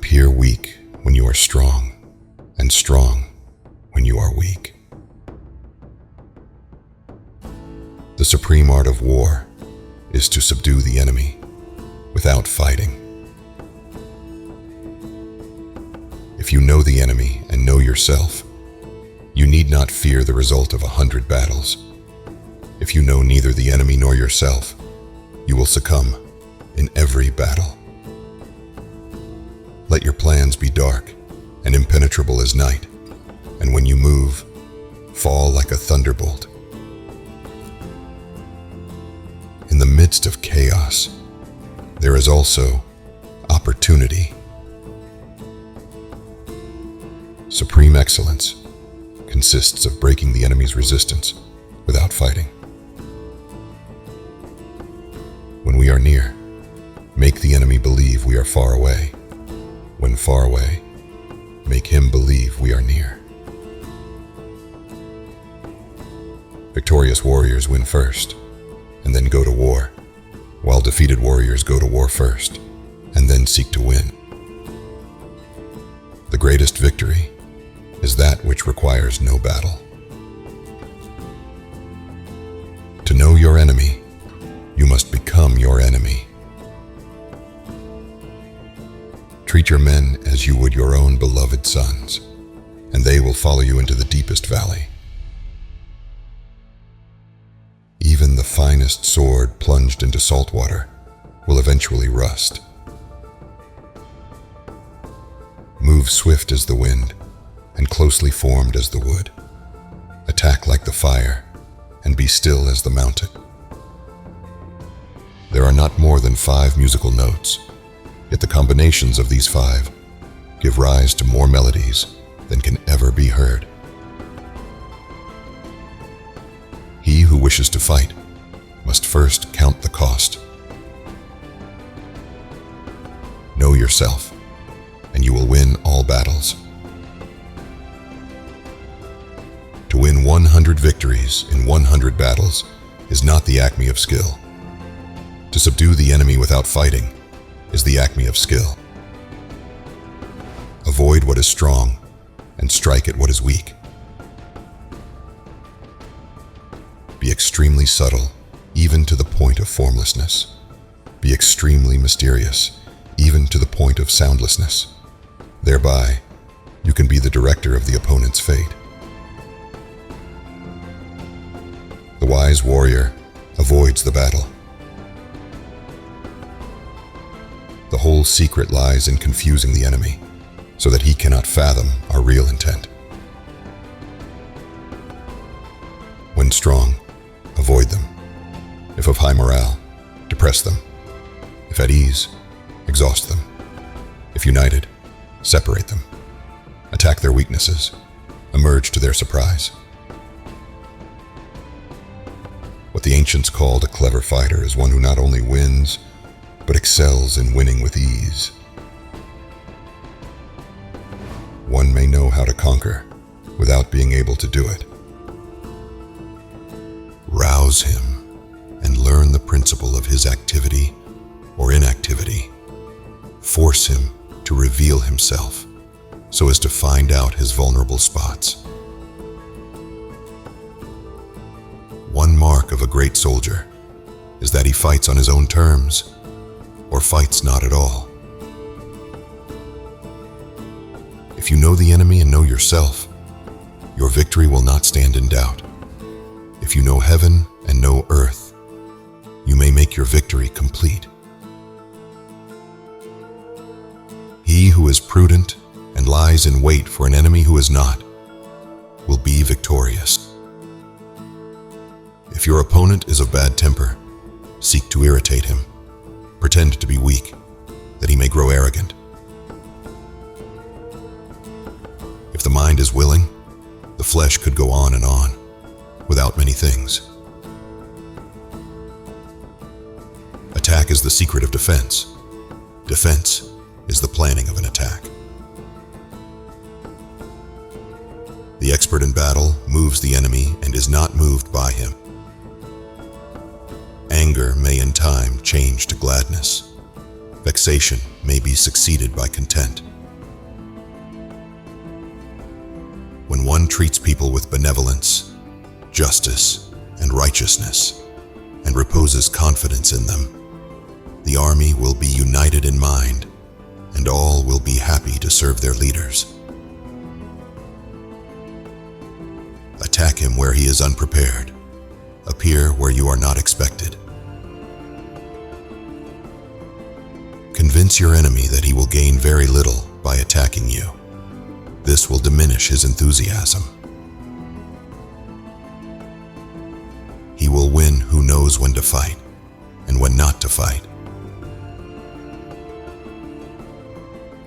appear weak when you are strong, and strong when you are weak. The supreme art of war is to subdue the enemy without fighting. If you know the enemy and know yourself, you need not fear the result of 100 battles. If you know neither the enemy nor yourself, you will succumb in every battle. Let your plans be dark and impenetrable as night, and when you move, fall like a thunderbolt. In the midst of chaos, there is also opportunity. Supreme excellence consists of breaking the enemy's resistance without fighting. When we are near, make the enemy believe we are far away. When far away, make him believe we are near. Victorious warriors win first, and then go to war, while defeated warriors go to war first, and then seek to win. The greatest victory is that which requires no battle. To know your enemy, you must become your enemy. Treat your men as you would your own beloved sons, and they will follow you into the deepest valley. Even the finest sword plunged into salt water will eventually rust. Move swift as the wind and closely formed as the wood. Attack like the fire and be still as the mountain. There are not more than 5 musical notes, yet the combinations of these 5 give rise to more melodies than can ever be heard. He who wishes to fight must first count the cost. Know yourself, and you will win all battles. To win 100 victories in 100 battles is not the acme of skill. To subdue the enemy without fighting is the acme of skill. Avoid what is strong and strike at what is weak. Be extremely subtle, even to the point of formlessness. Be extremely mysterious, even to the point of soundlessness. Thereby, you can be the director of the opponent's fate. The wise warrior avoids the battle. The whole secret lies in confusing the enemy, so that he cannot fathom our real intent. When strong, avoid them. If of high morale, depress them. If at ease, exhaust them. If united, separate them. Attack their weaknesses. Emerge to their surprise. What the ancients called a clever fighter is one who not only wins, but excels in winning with ease. One may know how to conquer without being able to do it. Rouse him and learn the principle of his activity or inactivity. Force him to reveal himself so as to find out his vulnerable spots. One mark of a great soldier is that he fights on his own terms or fights not at all. If you know the enemy and know yourself, your victory will not stand in doubt. If you know heaven and know earth, you may make your victory complete. He who is prudent and lies in wait for an enemy who is not will be victorious. If your opponent is of bad temper, seek to irritate him. Pretend to be weak, that he may grow arrogant. If the mind is willing, the flesh could go on and on, without many things. Attack is the secret of defense. Defense is the planning of an attack. The expert in battle moves the enemy and is not moved by him. Anger may in time change to gladness. Vexation may be succeeded by content. When one treats people with benevolence, justice, and righteousness, and reposes confidence in them, the army will be united in mind, and all will be happy to serve their leaders. Attack him where he is unprepared. Appear where you are not expected. Convince your enemy that he will gain very little by attacking you. This will diminish his enthusiasm. He will win who knows when to fight and when not to fight.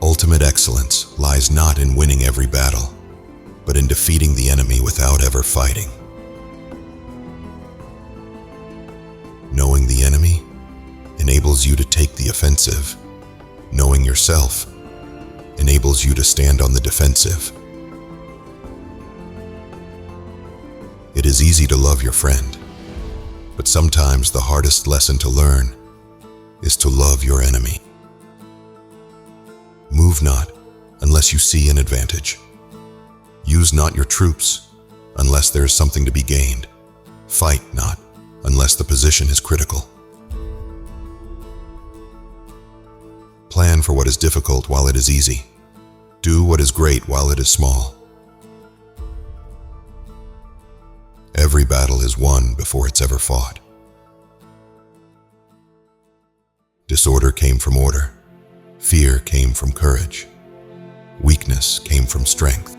Ultimate excellence lies not in winning every battle, but in defeating the enemy without ever fighting. Knowing the enemy enables you to take the offensive. Knowing yourself enables you to stand on the defensive. It is easy to love your friend, but sometimes the hardest lesson to learn is to love your enemy. Move not unless you see an advantage. Use not your troops unless there is something to be gained. Fight not unless the position is critical. Plan for what is difficult while it is easy. Do what is great while it is small. Every battle is won before it's ever fought. Disorder came from order. Fear came from courage. Weakness came from strength.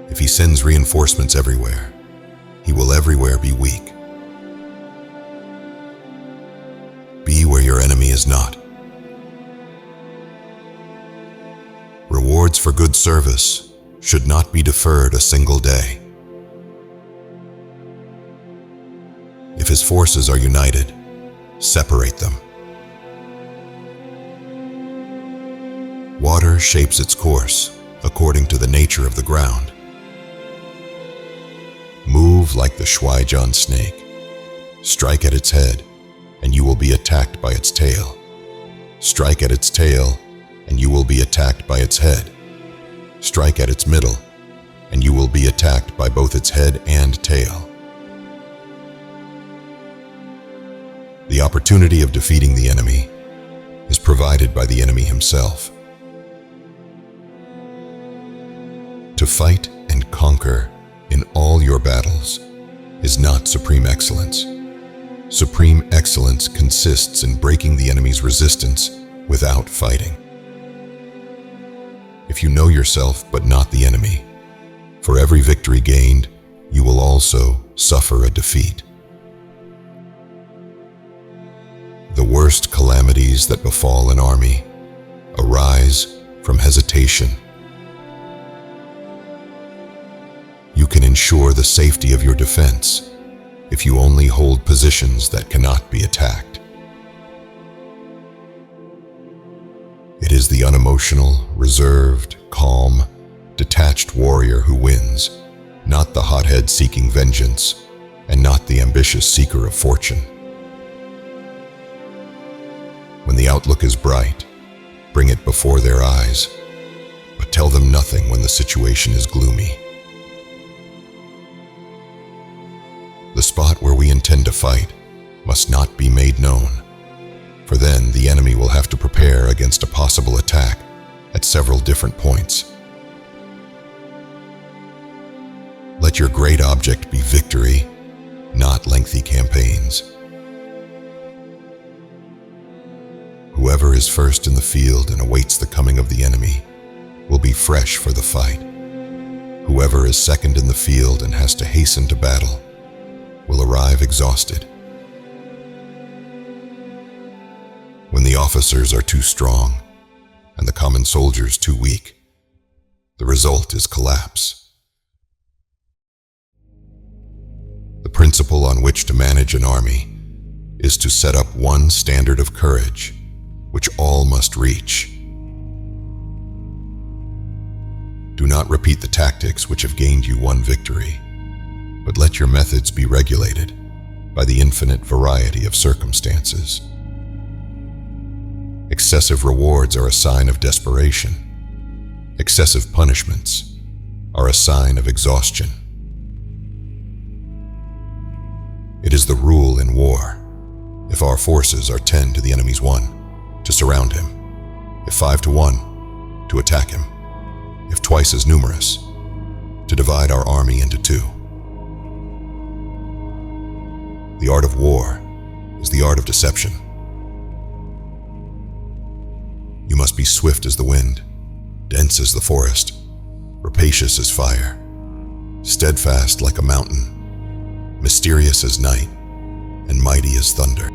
If he sends reinforcements everywhere, he will everywhere be weak. Be where your enemy is not. Rewards for good service should not be deferred a single day. If his forces are united, separate them. Water shapes its course according to the nature of the ground. Move like the Shuaijian snake. Strike at its head, and you will be attacked by its tail. Strike at its tail, and you will be attacked by its head. Strike at its middle, and you will be attacked by both its head and tail. The opportunity of defeating the enemy is provided by the enemy himself. To fight and conquer in all your battles is not supreme excellence. Supreme excellence consists in breaking the enemy's resistance without fighting. If you know yourself but not the enemy, for every victory gained, you will also suffer a defeat. The worst calamities that befall an army arise from hesitation. You can ensure the safety of your defense if you only hold positions that cannot be attacked. It is the unemotional, reserved, calm, detached warrior who wins, not the hothead seeking vengeance, and not the ambitious seeker of fortune. When the outlook is bright, bring it before their eyes, but tell them nothing when the situation is gloomy. The spot where we intend to fight must not be made known, for then the enemy will have to prepare against a possible attack at several different points. Let your great object be victory, not lengthy campaigns. Whoever is first in the field and awaits the coming of the enemy will be fresh for the fight. Whoever is second in the field and has to hasten to battle will arrive exhausted. When the officers are too strong and the common soldiers too weak, the result is collapse. The principle on which to manage an army is to set up one standard of courage which all must reach. Do not repeat the tactics which have gained you one victory, but let your methods be regulated by the infinite variety of circumstances. Excessive rewards are a sign of desperation. Excessive punishments are a sign of exhaustion. It is the rule in war. If our forces are 10 to the enemy's 1, to surround him. If 5 to 1, to attack him. If twice as numerous, to divide our army into 2. The art of war is the art of deception. You must be swift as the wind, dense as the forest, rapacious as fire, steadfast like a mountain, mysterious as night, and mighty as thunder.